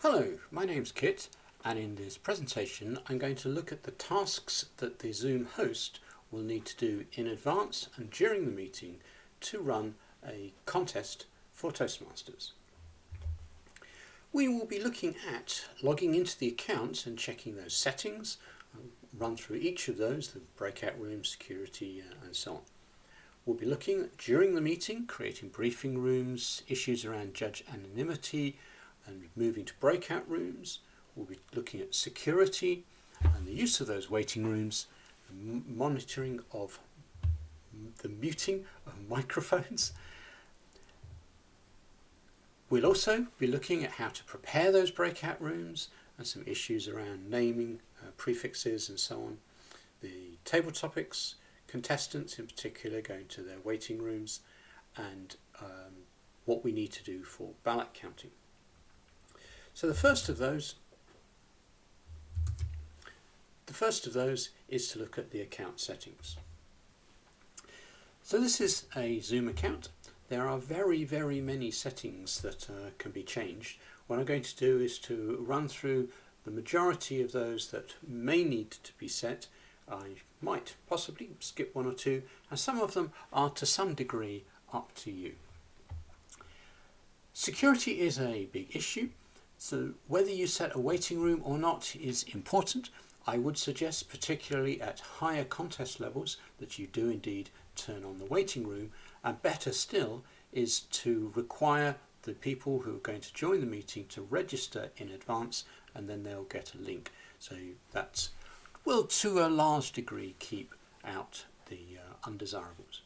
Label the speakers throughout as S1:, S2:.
S1: Hello, my name's Kit, and in this presentation I'm going to look at the tasks that the Zoom host will need to do in advance and during the meeting to run a contest for Toastmasters. We will be looking at logging into the account and checking those settings, run through each of those, the breakout room, security and so on. We'll be looking at, during the meeting, creating briefing rooms, issues around judge anonymity, and moving to breakout rooms. We'll be looking at security and the use of those waiting rooms, monitoring of the muting of microphones. We'll also be looking at how to prepare those breakout rooms and some issues around naming, prefixes and so on. The table topics, contestants in particular going to their waiting rooms, and what we need to do for ballot counting. So the first of those is to look at the account settings. So this is a Zoom account. There are very many settings that can be changed. What I'm going to do is to run through the majority of those that may need to be set. I might possibly skip one or two, and some of them are to some degree up to you. Security is a big issue. So whether you set a waiting room or not is important. I would suggest, particularly at higher contest levels, that you do indeed turn on the waiting room, and better still is to require the people who are going to join the meeting to register in advance, and then they'll get a link. So that will to a large degree keep out the undesirables.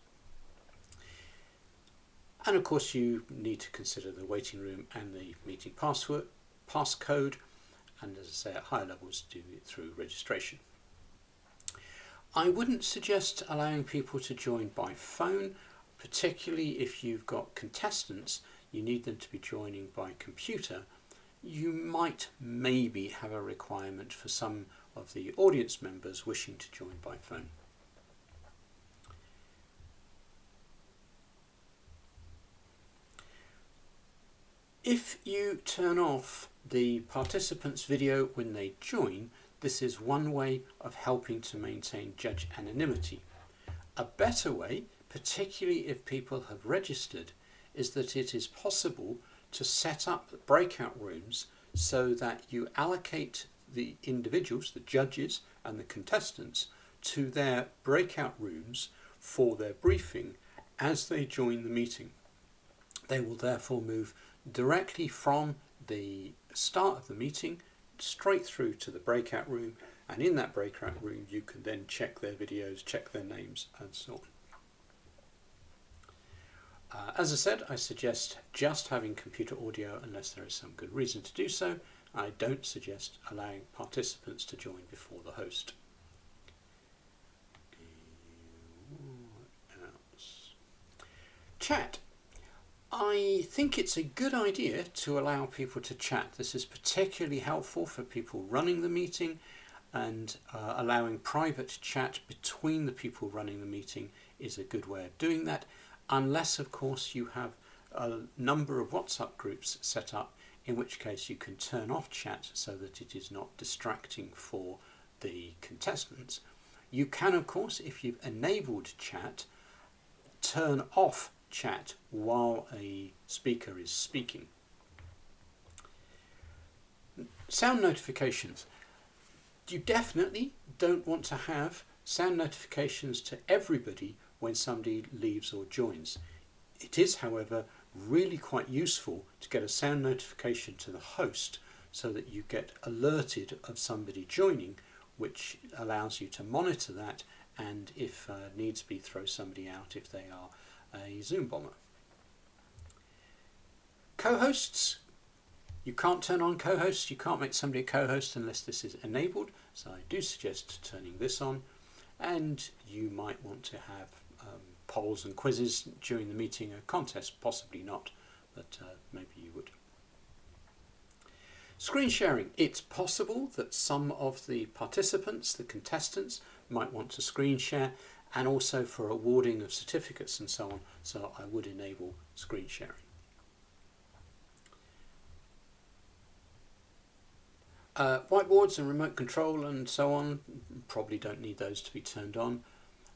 S1: And of course you need to consider the waiting room and the meeting passcode, and as I say, at higher levels do it through registration. I wouldn't suggest allowing people to join by phone, particularly if you've got contestants. You need them to be joining by computer. You might maybe have a requirement for some of the audience members wishing to join by phone. If you turn off the participants' video when they join, this is one way of helping to maintain judge anonymity. A better way, particularly if people have registered, is that it is possible to set up breakout rooms so that you allocate the individuals, the judges and the contestants, to their breakout rooms for their briefing as they join the meeting. They will therefore move directly from the start of the meeting straight through to the breakout room, and in that breakout room you can then check their videos, check their names and so on. As I said, I suggest just having computer audio unless there is some good reason to do so. I don't suggest allowing participants to join before the host. Chat. I think it's a good idea to allow people to chat. This is particularly helpful for people running the meeting, and allowing private chat between the people running the meeting is a good way of doing that, unless of course you have a number of WhatsApp groups set up, in which case you can turn off chat so that it is not distracting for the contestants. You can of course, if you've enabled chat, turn off chat while a speaker is speaking. Sound notifications. You definitely don't want to have sound notifications to everybody when somebody leaves or joins. It is, however, really quite useful to get a sound notification to the host so that you get alerted of somebody joining, which allows you to monitor that, and if needs be, throw somebody out if they are a Zoom bomber. Co-hosts. You can't turn on co-hosts. You can't make somebody a co-host unless this is enabled. So I do suggest turning this on. And you might want to have polls and quizzes during the meeting. A contest, possibly not, but maybe you would. Screen sharing. It's possible that some of the participants, the contestants, might want to screen share, and also for awarding of certificates and so on, so I would enable screen sharing. Whiteboards and remote control and so on, probably don't need those to be turned on.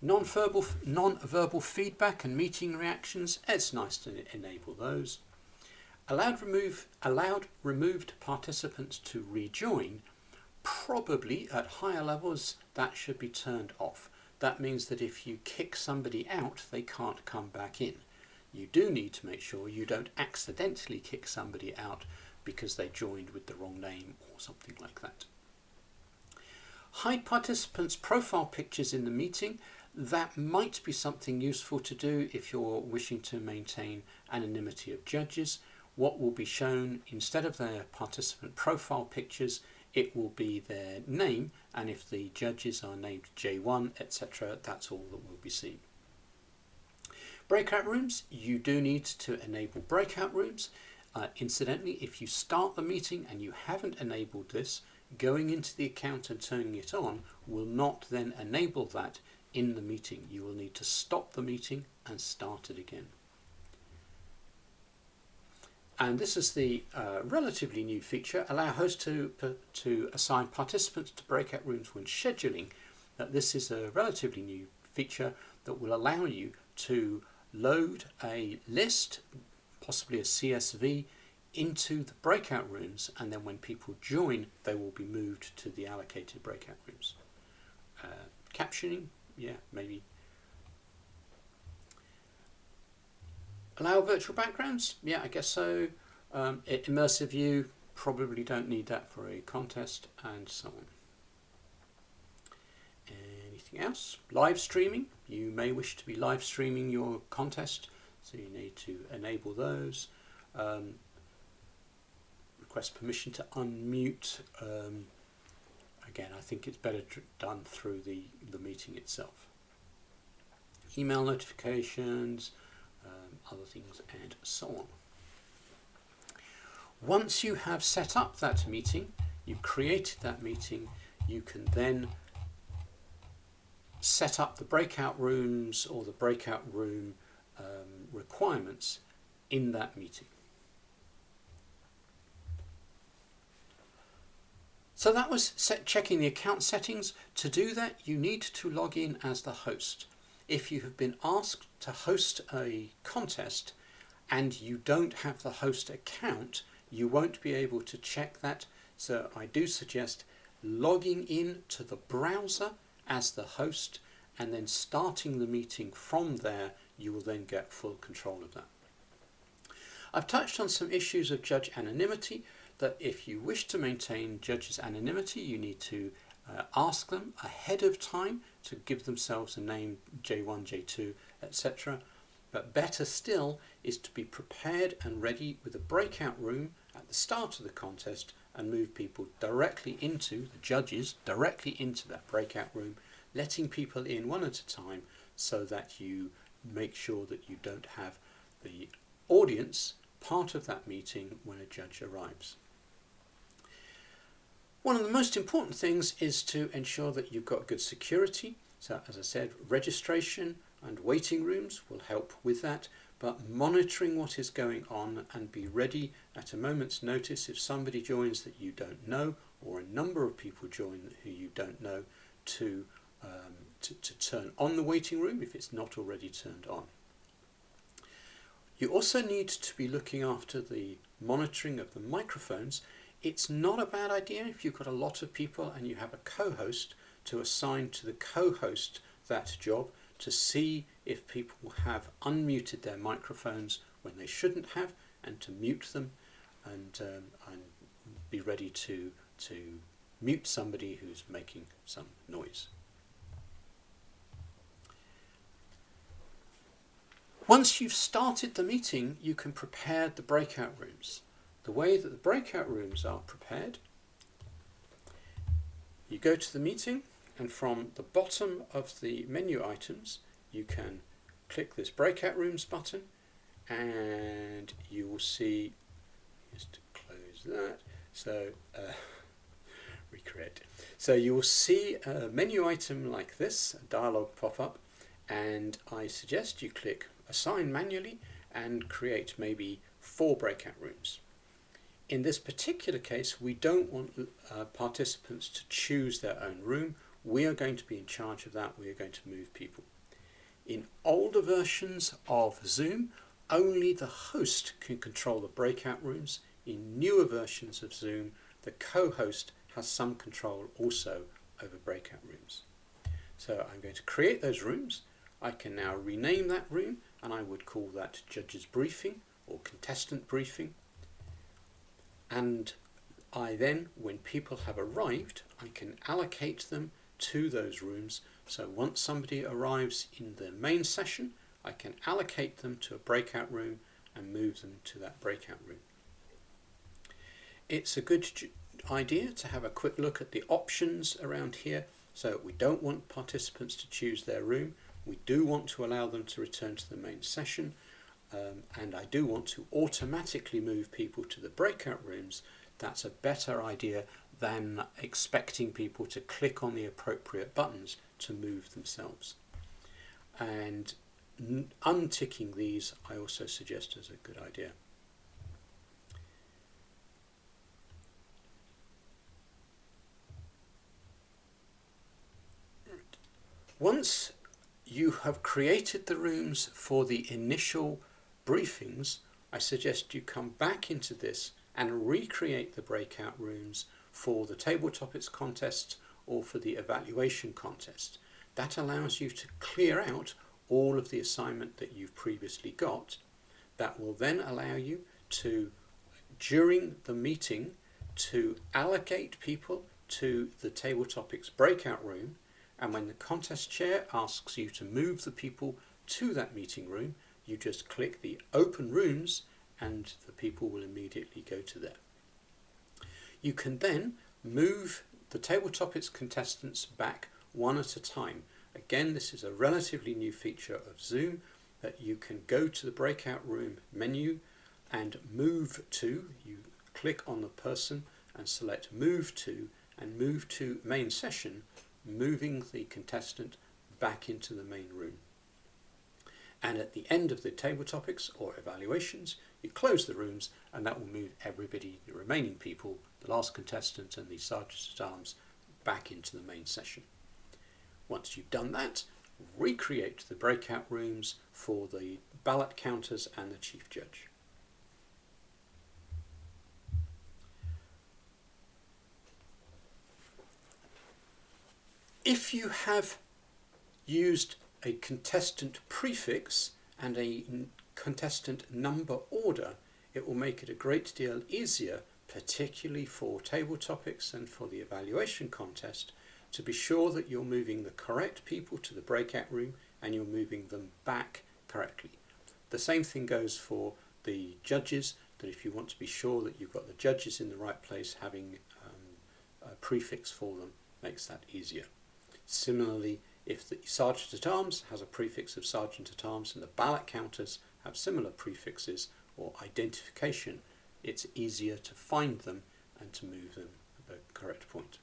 S1: Non-verbal feedback and meeting reactions, it's nice to enable those. Allowed removed participants to rejoin, probably at higher levels that should be turned off. That means that if you kick somebody out, they can't come back in. You do need to make sure you don't accidentally kick somebody out because they joined with the wrong name or something like that. Hide participants' profile pictures in the meeting. That might be something useful to do if you're wishing to maintain anonymity of judges. What will be shown instead of their participant profile pictures, it will be their name, and if the judges are named J1, etc., that's all that will be seen. Breakout rooms, you do need to enable breakout rooms. Incidentally, if you start the meeting and you haven't enabled this, going into the account and turning it on will not then enable that in the meeting. You will need to stop the meeting and start it again. And this is the relatively new feature, allow hosts to assign participants to breakout rooms when scheduling. This is a relatively new feature that will allow you to load a list, possibly a CSV, into the breakout rooms, and then when people join they will be moved to the allocated breakout rooms. Captioning, yeah, maybe. Allow virtual backgrounds, yeah, I guess so. Immersive view, probably don't need that for a contest, and so on. Anything else? Live streaming, you may wish to be live streaming your contest, so you need to enable those. Request permission to unmute. Again, I think it's better done through the meeting itself. Email notifications, other things, and so on. Once you have set up that meeting, you've created that meeting, you can then set up the breakout rooms or the breakout room requirements in that meeting. So that was checking the account settings. To do that, you need to log in as the host. If you have been asked to host a contest and you don't have the host account, you won't be able to check that. So I do suggest logging in to the browser as the host and then starting the meeting from there. You will then get full control of that. I've touched on some issues of judge anonymity, that if you wish to maintain judges' anonymity, you need to ask them ahead of time to give themselves a name, J1, J2, etc. But better still is to be prepared and ready with a breakout room at the start of the contest and move people directly into, the judges, directly into that breakout room, letting people in one at a time so that you make sure that you don't have the audience part of that meeting when a judge arrives. One of the most important things is to ensure that you've got good security. So as I said, registration and waiting rooms will help with that, but monitoring what is going on and be ready at a moment's notice if somebody joins that you don't know or a number of people join who you don't know to turn on the waiting room if it's not already turned on. You also need to be looking after the monitoring of the microphones. It's not a bad idea if you've got a lot of people and you have a co-host to assign to the co-host that job to see if people have unmuted their microphones when they shouldn't have, and to mute them and be ready to mute somebody who's making some noise. Once you've started the meeting, you can prepare the breakout rooms. The way that the breakout rooms are prepared, you go to the meeting and from the bottom of the menu items you can click this breakout rooms button and you will see, just close that, so recreate. So you will see a menu item like this, a dialog pop up, and I suggest you click assign manually and create maybe 4 breakout rooms. In this particular case, we don't want participants to choose their own room. We are going to be in charge of that. We are going to move people. In older versions of Zoom, only the host can control the breakout rooms. In newer versions of Zoom, the co-host has some control also over breakout rooms. So I'm going to create those rooms. I can now rename that room, and I would call that Judges Briefing or Contestant Briefing. And I then, when people have arrived, I can allocate them to those rooms. So once somebody arrives in the main session, I can allocate them to a breakout room and move them to that breakout room. It's a good idea to have a quick look at the options around here. So we don't want participants to choose their room. We do want to allow them to return to the main session. And I do want to automatically move people to the breakout rooms. That's a better idea than expecting people to click on the appropriate buttons to move themselves. And unticking these I also suggest as a good idea. Once you have created the rooms for the initial briefings, I suggest you come back into this and recreate the breakout rooms for the table topics contest or for the evaluation contest. That allows you to clear out all of the assignment that you've previously got. That will then allow you to, during the meeting, to allocate people to the table topics breakout room, and when the contest chair asks you to move the people to that meeting room, you just click the open rooms and the people will immediately go to there. You can then move the table topics contestants back one at a time. Again, this is a relatively new feature of Zoom, that you can go to the breakout room menu and move to. You click on the person and select move to and move to main session, moving the contestant back into the main room. And at the end of the table topics or evaluations, you close the rooms, and that will move everybody, the remaining people, the last contestant and the sergeant at arms, back into the main session. Once you've done that, recreate the breakout rooms for the ballot counters and the chief judge. If you have used a contestant prefix and a contestant number order, it will make it a great deal easier, particularly for table topics and for the evaluation contest, to be sure that you're moving the correct people to the breakout room and you're moving them back correctly. The same thing goes for the judges, that if you want to be sure that you've got the judges in the right place, having a prefix for them makes that easier. Similarly, if the sergeant at arms has a prefix of sergeant at arms and the ballot counters have similar prefixes or identification, it's easier to find them and to move them at the correct point.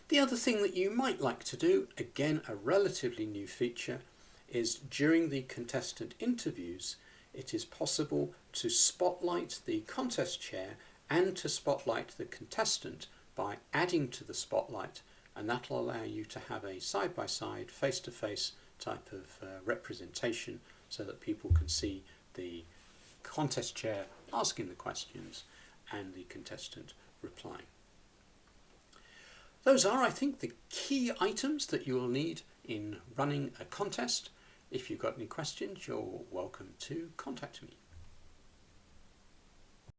S1: The other thing that you might like to do, again a relatively new feature, is during the contestant interviews, it is possible to spotlight the contest chair and to spotlight the contestant by adding to the spotlight, and that will allow you to have a side-by-side, face-to-face type of representation so that people can see the contest chair asking the questions and the contestant replying. Those are, I think, the key items that you will need in running a contest. If you've got any questions, you're welcome to contact me.